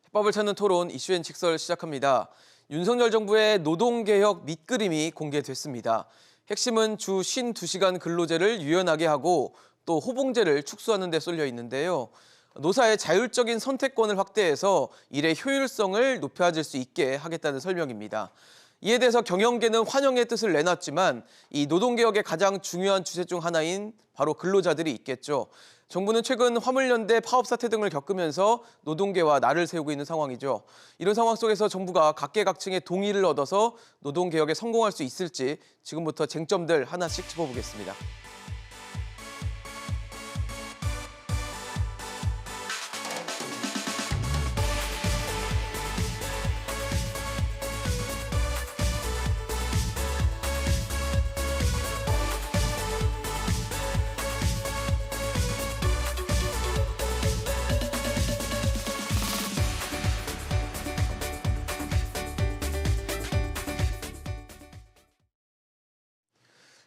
해법을 찾는 토론 이슈앤 칙설 시작합니다. 윤석열 정부의 노동개혁 밑그림이 공개됐습니다. 핵심은 주 52시간 근로제를 유연하게 하고 또 호봉제를 축소하는 데 쏠려 있는데요. 노사의 자율적인 선택권을 확대해서 일의 효율성을 높여질 수 있게 하겠다는 설명입니다. 이에 대해서 경영계는 환영의 뜻을 내놨지만 이 노동개혁의 가장 중요한 주제 중 하나인 바로 근로자들이 있겠죠. 정부는 최근 화물연대 파업 사태 등을 겪으면서 노동계와 날을 세우고 있는 상황이죠. 이런 상황 속에서 정부가 각계각층의 동의를 얻어서 노동개혁에 성공할 수 있을지 지금부터 쟁점들 하나씩 짚어보겠습니다.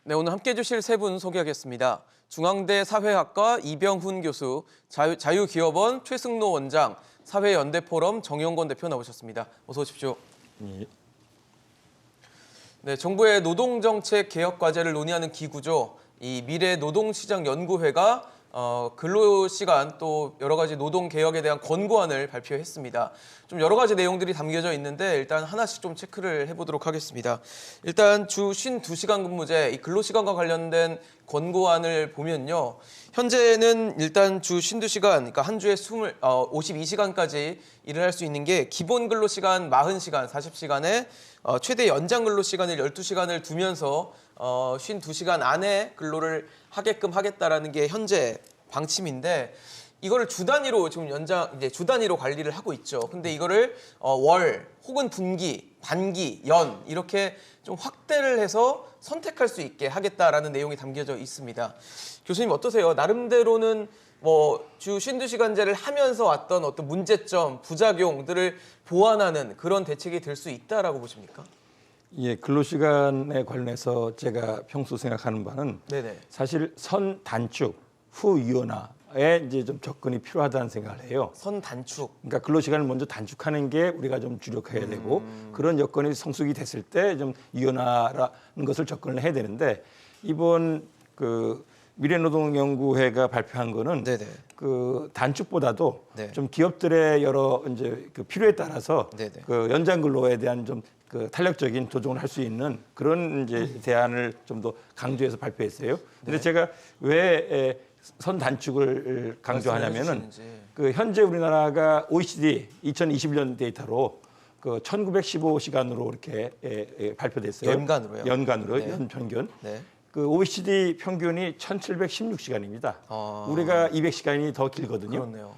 네, 오늘 함께해 주실 세 분 소개하겠습니다. 중앙대 사회학과 이병훈 교수, 자유기업원 최승로 원장, 사회연대포럼 정영건 대표 나오셨습니다. 어서 오십시오. 예. 네, 정부의 노동정책 개혁 과제를 논의하는 기구죠. 이 미래노동시장연구회가 근로시간 또 여러 가지 노동개혁에 대한 권고안을 발표했습니다. 좀 여러 가지 내용들이 담겨져 있는데 일단 하나씩 좀 체크를 해보도록 하겠습니다. 일단 주 52시간 근무제, 이 근로시간과 관련된 권고안을 보면요. 현재는 일단 주 52시간, 그러니까 한 주에 52시간까지 일을 할 수 있는 게 기본 근로시간 40시간, 40시간에 최대 연장 근로시간을 12시간을 두면서 52시간 안에 근로를 하게끔 하겠다라는 게 현재 방침인데 이거를 주 단위로 지금 이제 주 단위로 관리를 하고 있죠. 근데 이거를 월 혹은 분기, 반기, 연 이렇게 좀 확대를 해서 선택할 수 있게 하겠다라는 내용이 담겨져 있습니다. 교수님 어떠세요? 나름대로는 주 52시간제를 하면서 왔던 어떤 문제점, 부작용들을 보완하는 그런 대책이 될 수 있다라고 보십니까? 예, 근로시간에 관련해서 제가 평소 생각하는 바는 네네. 사실 선 단축, 후 유연화에 이제 좀 접근이 필요하다는 생각을 해요. 선 단축. 그러니까 근로시간을 먼저 단축하는 게 우리가 좀 주력해야 되고 그런 여건이 성숙이 됐을 때 좀 유연화라는 것을 접근을 해야 되는데 이번 그 미래노동연구회가 발표한 거는 네네. 그 단축보다도 네. 좀 기업들의 여러 이제 그 필요에 따라서 네네. 그 연장 근로에 대한 좀 그 탄력적인 조정을 할 수 있는 그런 이제 대안을 좀 더 강조해서 발표했어요. 근데 네. 제가 왜 선 단축을 강조하냐면은 말씀해 그 현재 우리나라가 OECD 2021년 데이터로 그 1915시간으로 이렇게 발표됐어요. 연간으로요? 연간으로 네. 연평균. 네. 그 OECD 평균이 1716시간입니다. 우리가 200시간이 더 길거든요. 그렇네요.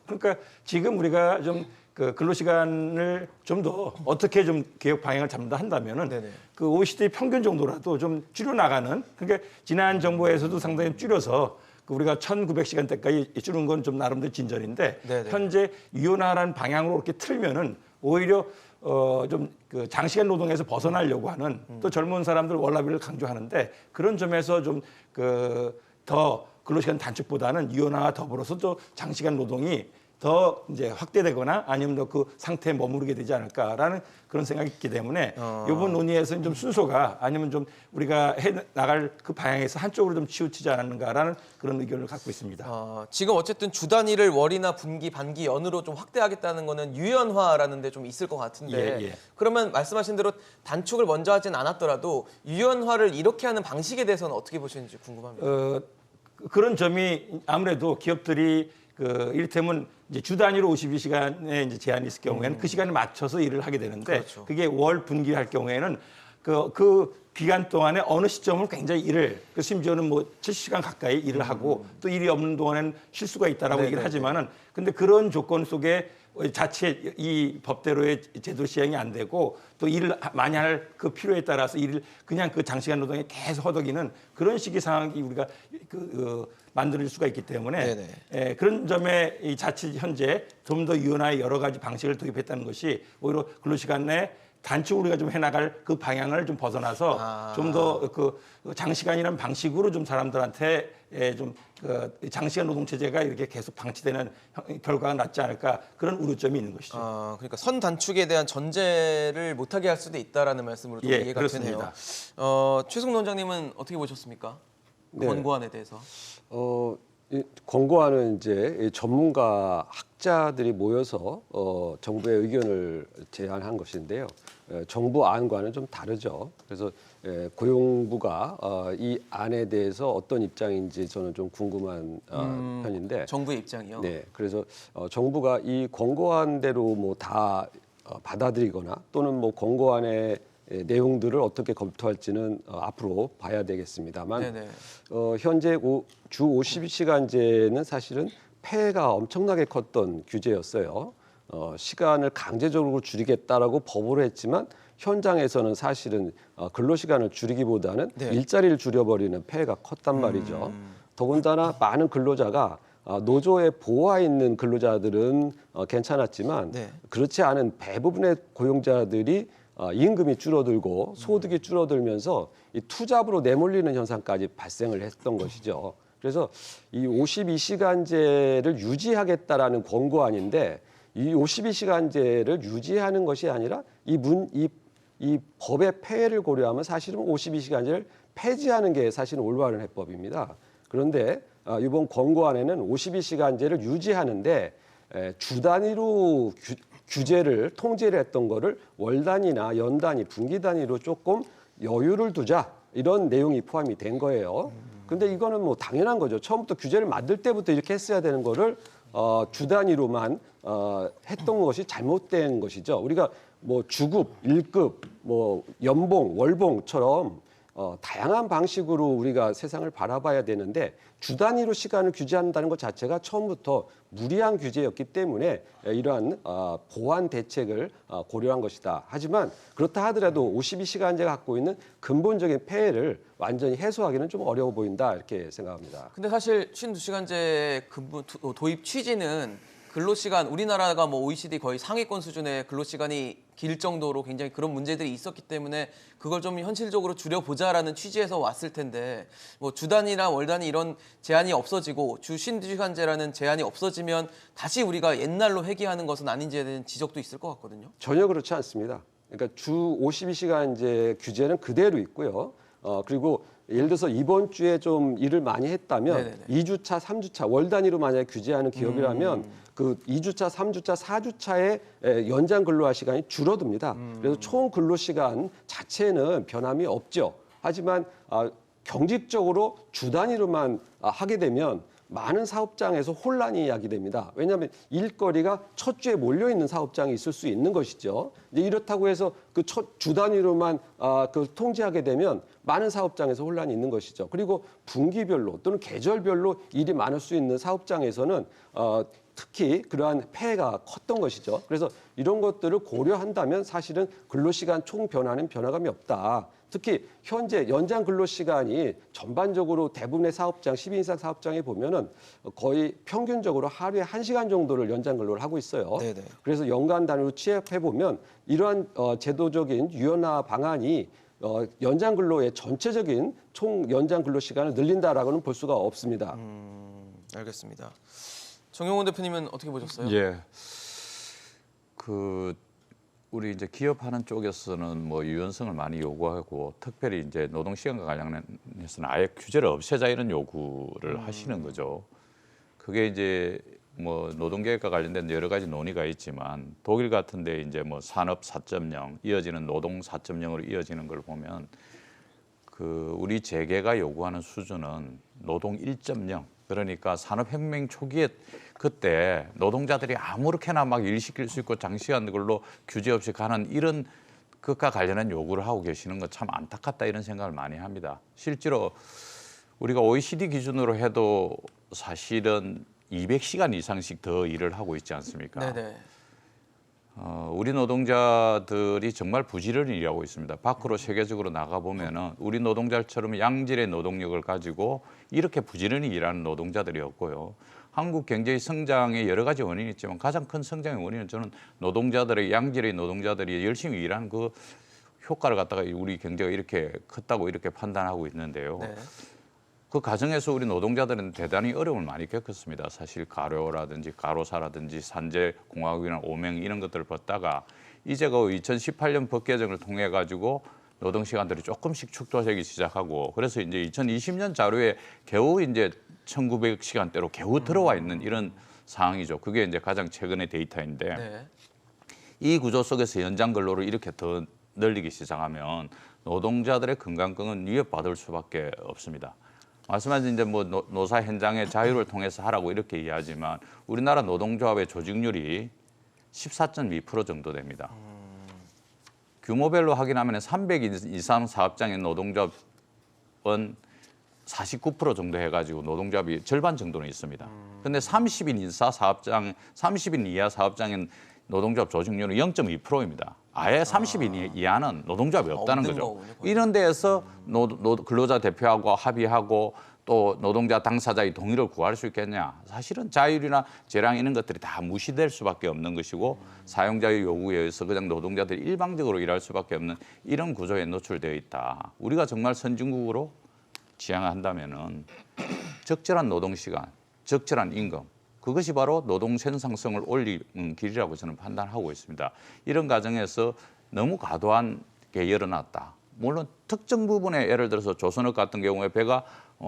그러니까 지금 우리가 좀 그 근로시간을 좀 더 어떻게 좀 개혁 방향을 잡는다 한다면은 네네. 그 OECD 평균 정도라도 좀 줄여나가는, 그러니까 지난 정부에서도 상당히 줄여서 그 우리가 1900시간대까지 줄은 건 좀 나름대로 진전인데 네네. 현재 유연화라는 방향으로 이렇게 틀면은 오히려 좀 그 장시간 노동에서 벗어나려고 하는 또 젊은 사람들 월라비를 강조하는데 그런 점에서 좀 그 더 근로시간 단축보다는 유연화와 더불어서 또 장시간 노동이 더 이제 확대되거나 아니면 더 그 상태에 머무르게 되지 않을까라는 그런 생각이 있기 때문에 이번 논의에서는 좀 순서가 아니면 좀 우리가 해 나갈 그 방향에서 한쪽으로 좀 치우치지 않았는가라는 그런 의견을 갖고 있습니다. 지금 어쨌든 주 단위를 월이나 분기, 반기, 연으로 좀 확대하겠다는 거는 유연화라는 데 좀 있을 것 같은데 예. 그러면 말씀하신 대로 단축을 먼저 하진 않았더라도 유연화를 이렇게 하는 방식에 대해서는 어떻게 보시는지 궁금합니다. 그런 점이 아무래도 기업들이 그 이를테면 이제 주 단위로 52시간에 이제 제한이 있을 경우에는 그 시간에 맞춰서 일을 하게 되는데 그렇죠. 그게 월 분기 할 경우에는 그 기간 동안에 어느 시점을 굉장히 일을 심지어는 뭐 70시간 가까이 일을 하고 또 일이 없는 동안에는 쉴 수가 있다라고 얘기를 하지만은 근데 그런 조건 속에 자체 이 법대로의 제도 시행이 안 되고 또 일을 많이 할 그 필요에 따라서 일을 그냥 그 장시간 노동에 계속 허덕이는 그런 식의 상황이 우리가 만들 수가 있기 때문에 그런 점에 이 자칫 현재 좀 더 유연화의 여러 가지 방식을 도입했다는 것이 오히려 근로시간에 단축 우리가 좀 해나갈 그 방향을 좀 벗어나서 좀 더 그 장시간이라는 방식으로 좀 사람들한테 좀그 장시간 노동 체제가 이렇게 계속 방치되는 결과가 낫지 않을까 그런 우려점이 있는 것이죠. 그러니까 선 단축에 대한 전제를 못하게 할 수도 있다라는 말씀으로 좀 예, 이해가 그렇습니다. 되네요. 최승 원장님은 어떻게 보셨습니까? 네. 권고안에 대해서. 이 권고안은 이제 이 전문가 학자들이 모여서 정부의 의견을 제안한 것인데요. 정부 안과는 좀 다르죠. 그래서 고용부가 이 안에 대해서 어떤 입장인지 저는 좀 궁금한 편인데. 정부의 입장이요. 네, 그래서 정부가 이 권고안대로 뭐 다 받아들이거나 또는 뭐 권고안의 내용들을 어떻게 검토할지는 앞으로 봐야 되겠습니다만 네네. 현재 주 52시간제는 사실은 폐해가 엄청나게 컸던 규제였어요. 시간을 강제적으로 줄이겠다라고 법으로 했지만 현장에서는 사실은 근로시간을 줄이기보다는 네. 일자리를 줄여버리는 폐해가 컸단 말이죠. 더군다나 많은 근로자가 노조에 보호하 있는 근로자들은 괜찮았지만 네. 그렇지 않은 대부분의 고용자들이 임금이 줄어들고 소득이 줄어들면서 이 투잡으로 내몰리는 현상까지 발생을 했던 것이죠. 그래서 이 52시간제를 유지하겠다라는 권고안인데 이 52시간제를 유지하는 것이 아니라 이 법의 폐해를 고려하면 사실은 52시간제를 폐지하는 게 사실은 올바른 해법입니다. 그런데 이번 권고안에는 52시간제를 유지하는데 주 단위로 규제를 통제를 했던 거를 월 단위나 연 단위, 분기 단위로 조금 여유를 두자 이런 내용이 포함이 된 거예요. 근데 이거는 뭐 당연한 거죠. 처음부터 규제를 만들 때부터 이렇게 했어야 되는 거를 주 단위로만 했던 것이 잘못된 것이죠. 우리가 뭐 주급, 일급, 뭐 연봉, 월봉처럼 다양한 방식으로 우리가 세상을 바라봐야 되는데 주 단위로 시간을 규제한다는 것 자체가 처음부터 무리한 규제였기 때문에 이러한 보완 대책을 고려한 것이다. 하지만 그렇다 하더라도 52시간제가 갖고 있는 근본적인 폐해를 완전히 해소하기는 좀 어려워 보인다 이렇게 생각합니다. 근데 사실 52시간제 근무 도입 취지는 근로시간 우리나라가 뭐 OECD 거의 상위권 수준의 근로시간이 길 정도로 굉장히 그런 문제들이 있었기 때문에 그걸 좀 현실적으로 줄여보자라는 취지에서 왔을 텐데 뭐 주 단위나 월 단위 이런 제한이 없어지고 주 52시간제라는 제한이 없어지면 다시 우리가 옛날로 회귀하는 것은 아닌지에 대한 지적도 있을 것 같거든요. 전혀 그렇지 않습니다. 그러니까 주 52시간제 규제는 그대로 있고요. 그리고 예를 들어서 이번 주에 좀 일을 많이 했다면 네네네. 2주차, 3주차 월 단위로 만약에 규제하는 기업이라면 그 2주차, 3주차, 4주차의 연장 근로할 시간이 줄어듭니다. 그래서 총 근로 시간 자체는 변함이 없죠. 하지만 경직적으로 주 단위로만 하게 되면 많은 사업장에서 혼란이 야기됩니다. 왜냐하면 일거리가 첫 주에 몰려 있는 사업장이 있을 수 있는 것이죠. 이제 이렇다고 해서 그 첫 주 단위로만 그 통제하게 되면 많은 사업장에서 혼란이 있는 것이죠. 그리고 분기별로 또는 계절별로 일이 많을 수 있는 사업장에서는 특히 그러한 폐해가 컸던 것이죠. 그래서 이런 것들을 고려한다면 사실은 근로시간 총 변화는 변화감이 없다. 특히 현재 연장 근로시간이 전반적으로 대부분의 사업장, 10인 이상 사업장에 보면은 거의 평균적으로 하루에 1시간 정도를 연장 근로를 하고 있어요. 네네. 그래서 연간 단위로 취합해 보면 이러한 제도적인 유연화 방안이 연장 근로의 전체적인 총 연장 근로 시간을 늘린다라고는 볼 수가 없습니다. 알겠습니다. 정용훈 대표님은 어떻게 보셨어요? 예. 우리 이제 기업하는 쪽에서는 뭐 유연성을 많이 요구하고 특별히 이제 노동 시간과 관련해서는 아예 규제를 없애자 이런 요구를 하시는 거죠. 그게 이제 뭐 노동계획과 관련된 여러 가지 논의가 있지만 독일 같은데 이제 뭐 산업 4.0 이어지는 노동 4.0으로 이어지는 걸 보면 우리 재계가 요구하는 수준은 노동 1.0 그러니까 산업혁명 초기에 그때 노동자들이 아무렇게나 막 일 시킬 수 있고 장시간 근로 규제 없이 가는 이런 것과 관련한 요구를 하고 계시는 거 참 안타깝다 이런 생각을 많이 합니다. 실제로 우리가 OECD 기준으로 해도 사실은 200시간 이상씩 더 일을 하고 있지 않습니까? 네네. 우리 노동자들이 정말 부지런히 일하고 있습니다. 밖으로 세계적으로 나가보면은 우리 노동자처럼 양질의 노동력을 가지고 이렇게 부지런히 일하는 노동자들이 없고요. 한국 경제의 성장의 여러 가지 원인이 있지만 가장 큰 성장의 원인은 저는 노동자들의 양질의 노동자들이 열심히 일하는 그 효과를 갖다가 우리 경제가 이렇게 컸다고 이렇게 판단하고 있는데요. 네. 그 과정에서 우리 노동자들은 대단히 어려움을 많이 겪었습니다. 사실 가료라든지 가로사라든지 산재공학이나 오명 이런 것들을 벗다가 이제 그 2018년 법 개정을 통해 가지고 노동 시간들이 조금씩 축소되기 시작하고 그래서 이제 2020년 자료에 겨우 이제 1900시간대로 겨우 들어와 있는 이런 상황이죠. 그게 이제 가장 최근의 데이터인데 네. 이 구조 속에서 연장 근로를 이렇게 더 늘리기 시작하면 노동자들의 건강권은 위협받을 수밖에 없습니다. 말씀하신 이제 뭐 노사 현장의 자유를 통해서 하라고 이렇게 이해하지만 우리나라 노동조합의 조직률이 14.2% 정도 됩니다. 규모별로 확인하면 300 이상 사업장인 노동조합은 49% 정도 해가지고 노동조합이 절반 정도는 있습니다. 그런데 30인 이하 사업장인 노동조합 조직률은 0.2%입니다. 아예 30인 이하는 노동조합이 없다는 없는 거죠. 거군요, 이런 데에서 근로자 대표하고 합의하고 또 노동자 당사자의 동의를 구할 수 있겠냐. 사실은 자율이나 재량 이런 것들이 다 무시될 수밖에 없는 것이고 사용자의 요구에 의해서 그냥 노동자들이 일방적으로 일할 수밖에 없는 이런 구조에 노출되어 있다. 우리가 정말 선진국으로 지향한다면은 적절한 노동시간, 적절한 임금, 그것이 바로 노동 생산성을 올리는 길이라고 저는 판단하고 있습니다. 이런 과정에서 너무 과도한 게 일어났다. 물론 특정 부분에 예를 들어서 조선업 같은 경우에 배가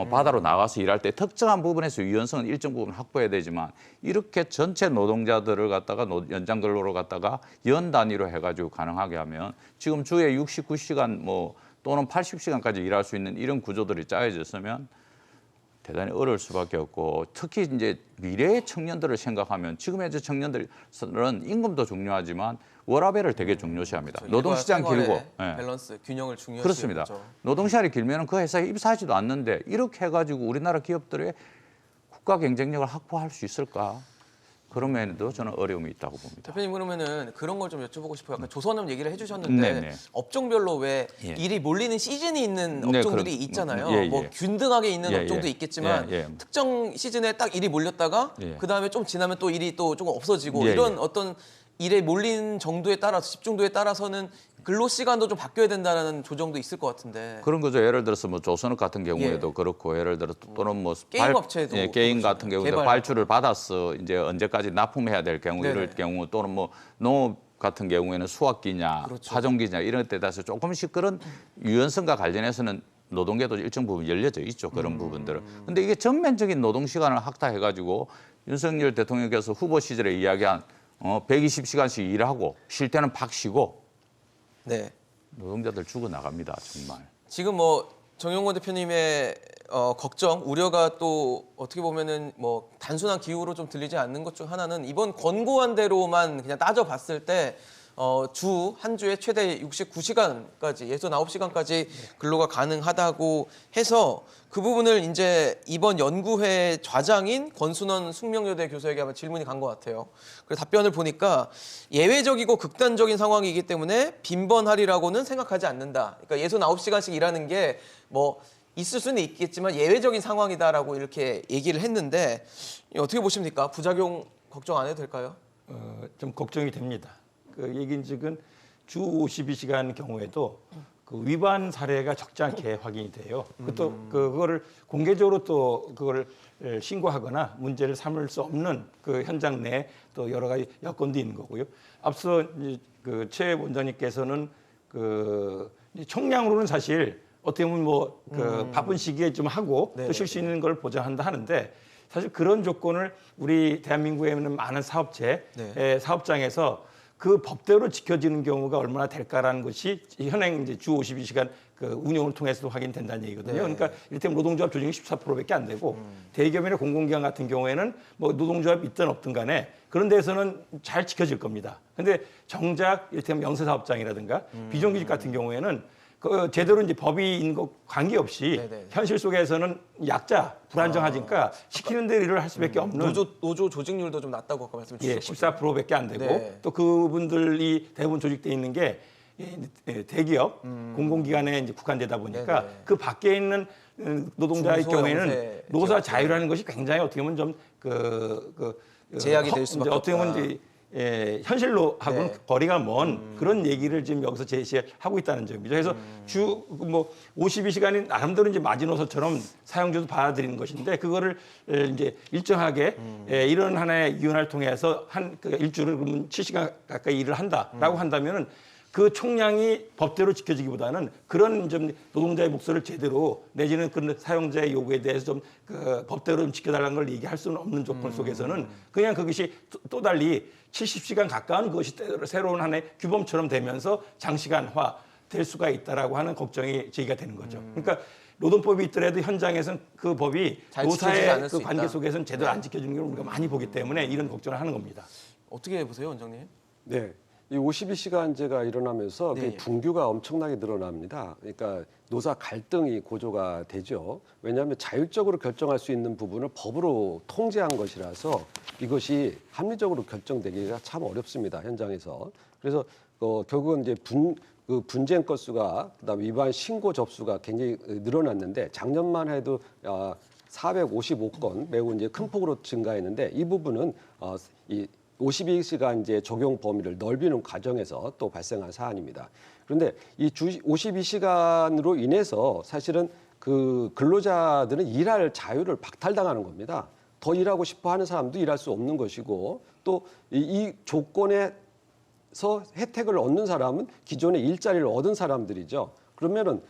바다로 나가서 일할 때 특정한 부분에서 유연성은 일정 부분 확보해야 되지만 이렇게 전체 노동자들을 갖다가 연장 근로로 갖다가 연 단위로 해가지고 가능하게 하면 지금 주에 69시간 뭐 또는 80시간까지 일할 수 있는 이런 구조들이 짜여졌으면 대단히 어려울 수밖에 없고 특히 이제 미래의 청년들을 생각하면 지금의 이제 청년들은 임금도 중요하지만 워라밸을 되게 중요시합니다. 노동시장 길고 밸런스, 균형을 중요시 그렇습니다. 노동시간이 길면은 그 회사에 입사하지도 않는데 이렇게 해가지고 우리나라 기업들의 국가 경쟁력을 확보할 수 있을까? 그런 면에도 저는 어려움이 있다고 봅니다. 대표님 그러면은 그런 걸 좀 여쭤보고 싶어요. 아까 조선업 얘기를 해주셨는데 네네. 업종별로 왜 예. 일이 몰리는 시즌이 있는 네, 업종들이 그런- 있잖아요. 예, 예. 뭐 균등하게 있는 예, 업종도 예. 있겠지만 예, 예. 특정 시즌에 딱 일이 몰렸다가 예. 그 다음에 좀 지나면 또 일이 또 조금 없어지고 예, 이런 예. 어떤 일에 몰린 정도에 따라서 집중도에 따라서는 근로 시간도 좀 바뀌어야 된다는 조정도 있을 것 같은데. 그런 거죠. 예를 들어서 뭐 조선업 같은 경우에도 그렇고 예를 들어 또는 뭐 게임 업체도 게임 그렇잖아요. 같은 경우도 개발. 발주를 받았어 이제 언제까지 납품해야 될 경우 이럴 네네. 경우 또는 뭐 농업 같은 경우에는 수확기냐 그렇죠. 파종기냐 이런 데 따라서 조금씩 그런 유연성과 관련해서는 노동계도 일정 부분 열려져 있죠. 그런 부분들은. 근데 이게 전면적인 노동 시간을 확대해 가지고 윤석열 대통령께서 후보 시절에 이야기한 120시간씩 일하고 쉴 때는 팍 쉬고 네. 노동자들 죽어 나갑니다. 정말. 지금 뭐 정용건 대표님의 걱정, 우려가 또 어떻게 보면은 뭐 단순한 기후로 좀 들리지 않는 것 중 하나는 이번 권고안대로만 그냥 따져봤을 때 주 한 주에 최대 69시간까지 69시간까지 근로가 가능하다고 해서 그 부분을 이제 이번 연구회 좌장인 권순원 숙명여대 교수에게 아마 질문이 간 것 같아요. 그래서 답변을 보니까 예외적이고 극단적인 상황이기 때문에 빈번하리라고는 생각하지 않는다. 그러니까 69시간씩 일하는 게 뭐 있을 수는 있겠지만 예외적인 상황이다라고 이렇게 얘기를 했는데 어떻게 보십니까? 부작용 걱정 안 해도 될까요? 좀 걱정이 됩니다. 그 얘기인즉은 주 52시간 경우에도 그 위반 사례가 적지 않게 확인이 돼요. 또 그거를 공개적으로 또 그걸 신고하거나 문제를 삼을 수 없는 그 현장 내에 또 여러 가지 여건도 있는 거고요. 앞서 그 최 원장님께서는 그 총량으로는 사실 어떻게 보면 뭐 그 바쁜 시기에 좀 하고 또 쉴 수 있는 걸 보장한다 하는데 사실 그런 조건을 우리 대한민국에 있는 많은 사업체 사업장에서 그 법대로 지켜지는 경우가 얼마나 될까라는 것이 현행 이제 주 52시간 그 운영을 통해서도 확인된다는 얘기거든요. 그러니까 이를테면 노동조합 조직이 14%밖에 안 되고 대기업이나 공공기관 같은 경우에는 뭐 노동조합 있든 없든 간에 그런 데서는 잘 지켜질 겁니다. 근데 정작 이를테면 영세사업장이라든가 비정규직 같은 경우에는 그 제대로 이제 법이 있는 것 관계없이 현실 속에서는 약자 불안정하니까 시키는 대로 일을 할 수밖에 없는 노조 조직률도 좀 낮다고 아까 말씀 주셨거든요. 14%밖에 안 되고 네. 또 그분들이 대부분 조직돼 있는 게 대기업 공공기관에 이제 국한되다 보니까 그 밖에 있는 노동자의 경우에는 중소형세 노사 지역. 자유라는 것이 굉장히 어떻게 보면 좀 제약이 될 수밖에 어떻게 보면 없다. 이제 현실로 하고는 네. 거리가 먼 그런 얘기를 지금 여기서 제시하고 있다는 점이죠. 그래서 주 뭐 52시간이 나름대로 이제 마지노선처럼 사용자도 받아들이는 것인데 그거를 이제 일정하게 이런 하나의 위원회를 통해서 그 일주를 그러면 7시간 가까이 일을 한다라고 한다면은 그 총량이 법대로 지켜지기보다는 그런 좀 노동자의 목소리를 제대로 내지는 그 사용자의 요구에 대해서 좀 그 법대로 좀 지켜달라는 걸 얘기할 수는 없는 조건 속에서는 그냥 그것이 또 달리 70시간 가까운 그것이 새로운 하나의 규범처럼 되면서 장시간화 될 수가 있다라고 하는 걱정이 제기가 되는 거죠. 그러니까 노동법이 있더라도 현장에서는 그 법이 잘 지켜지지 않을 노사의 수 그 관계 있다. 속에서는 제대로 안 지켜지는 걸 우리가 많이 보기 때문에 이런 걱정을 하는 겁니다. 어떻게 보세요, 원장님? 네. 이 52시간제가 일어나면서 네. 그 분규가 엄청나게 늘어납니다. 그러니까 노사 갈등이 고조가 되죠. 왜냐하면 자율적으로 결정할 수 있는 부분을 법으로 통제한 것이라서 이것이 합리적으로 결정되기가 참 어렵습니다. 현장에서. 그래서 결국은 이제 그 분쟁 건수가 그다음에 위반 신고 접수가 굉장히 늘어났는데 작년만 해도 455건 매우 이제 큰 폭으로 증가했는데 이 부분은 이 52시간제 적용 범위를 넓히는 과정에서 또 발생한 사안입니다. 그런데 이 52시간으로 인해서 사실은 그 근로자들은 일할 자유를 박탈당하는 겁니다. 더 일하고 싶어 하는 사람도 일할 수 없는 것이고 또 이 조건에서 혜택을 얻는 사람은 기존에 일자리를 얻은 사람들이죠. 그러면은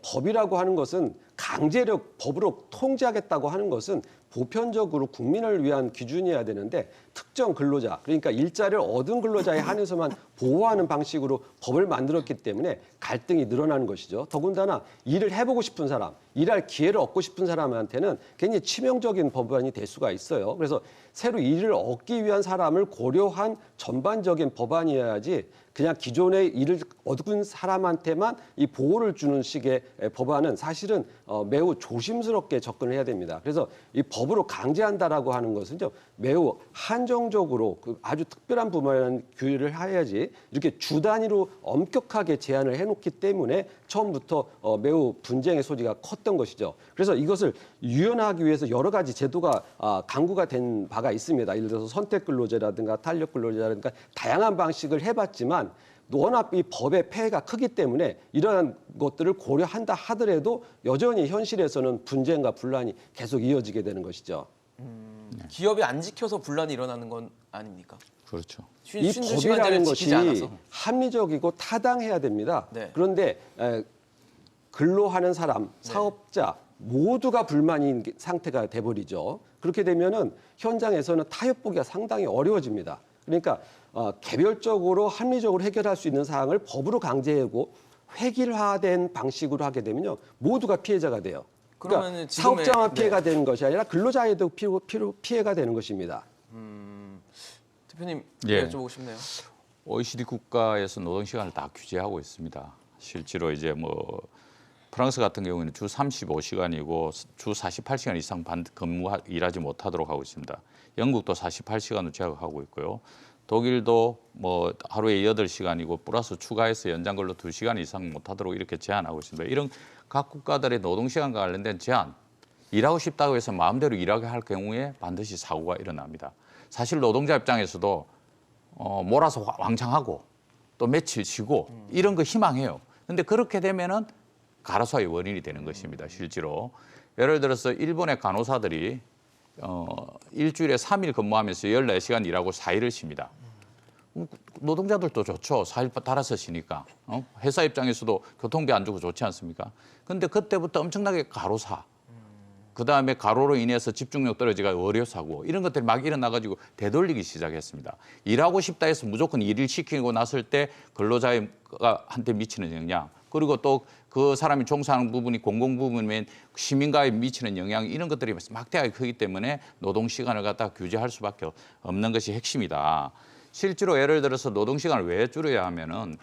법이라고 하는 것은 강제력 법으로 통제하겠다고 하는 것은 보편적으로 국민을 위한 기준이어야 되는데 특정 근로자 그러니까 일자리를 얻은 근로자에 한해서만 보호하는 방식으로 법을 만들었기 때문에 갈등이 늘어나는 것이죠. 더군다나 일을 해보고 싶은 사람, 일할 기회를 얻고 싶은 사람한테는 굉장히 치명적인 법안이 될 수가 있어요. 그래서 새로 일을 얻기 위한 사람을 고려한 전반적인 법안이어야지 그냥 기존의 일을 얻은 사람한테만 이 보호를 주는 식의 법안은 사실은 매우 조심스럽게 접근을 해야 됩니다. 그래서 이 법으로 강제한다라고 하는 것은요 매우 한정적으로 그 아주 특별한 부분에 규율을 해야지 이렇게 주 단위로 엄격하게 제한을 해놓기 때문에 처음부터 매우 분쟁의 소지가 컸던 것이죠. 그래서 이것을 유연하기 위해서 여러 가지 제도가 강구가 된 바가 있습니다. 예를 들어서 선택 근로제라든가 탄력 근로제라든가 다양한 방식을 해봤지만 워낙 이 법의 폐해가 크기 때문에 이러한 것들을 고려한다 하더라도 여전히 현실에서는 분쟁과 분란이 계속 이어지게 되는 것이죠. 기업이 안 지켜서 분란이 일어나는 건 아닙니까? 그렇죠. 이 법이라는 것이 합리적이고 타당해야 됩니다. 네. 그런데 근로하는 사람, 사업자 모두가 불만인 상태가 돼버리죠. 그렇게 되면은 현장에서는 타협 보기가 상당히 어려워집니다. 그러니까 개별적으로 합리적으로 해결할 수 있는 사항을 법으로 강제하고 획일화된 방식으로 하게 되면요 모두가 피해자가 돼요. 그러니까 그러면은 지금의- 사업자만 피해가 되는 것이 아니라 근로자에도 피해가 되는 것입니다. 대표님 예. 여쭤보고 싶네요. OECD 국가에서 노동 시간을 다 규제하고 있습니다. 실제로 이제 뭐 프랑스 같은 경우에는 주 35시간이고 주 48시간 이상 일하지 못하도록 하고 있습니다. 영국도 48시간으로 제약하고 있고요. 독일도 뭐 하루에 8시간이고 플러스 추가해서 연장 근로 2시간 이상 못하도록 이렇게 제한하고 있습니다. 이런 각 국가들의 노동 시간과 관련된 제한, 일하고 싶다고 해서 마음대로 일하게 할 경우에 반드시 사고가 일어납니다. 사실 노동자 입장에서도 몰아서 왕창하고 또 며칠 쉬고 이런 거 희망해요. 근데 그렇게 되면은 가로사의 원인이 되는 것입니다. 실제로 예를 들어서 일본의 간호사들이 일주일에 3일 근무하면서 14시간 일하고 4일을 쉽니다. 노동자들도 좋죠. 4일 달아서 쉬니까. 회사 입장에서도 교통비 안 주고 좋지 않습니까? 근데 그때부터 엄청나게 가로사, 그다음에 가로로 인해서 집중력 떨어지가 의료사고 이런 것들이 막 일어나가지고 되돌리기 시작했습니다. 일하고 싶다 해서 무조건 일을 시키고 났을 때 근로자한테 미치는 영향, 그리고 또 그 사람이 종사하는 부분이 공공 부분이면 시민가에 미치는 영향 이런 것들이 막대하게 크기 때문에 노동 시간을 갖다 규제할 수밖에 없는 것이 핵심이다. 실제로 예를 들어서 노동 시간을 왜 줄여야 하면은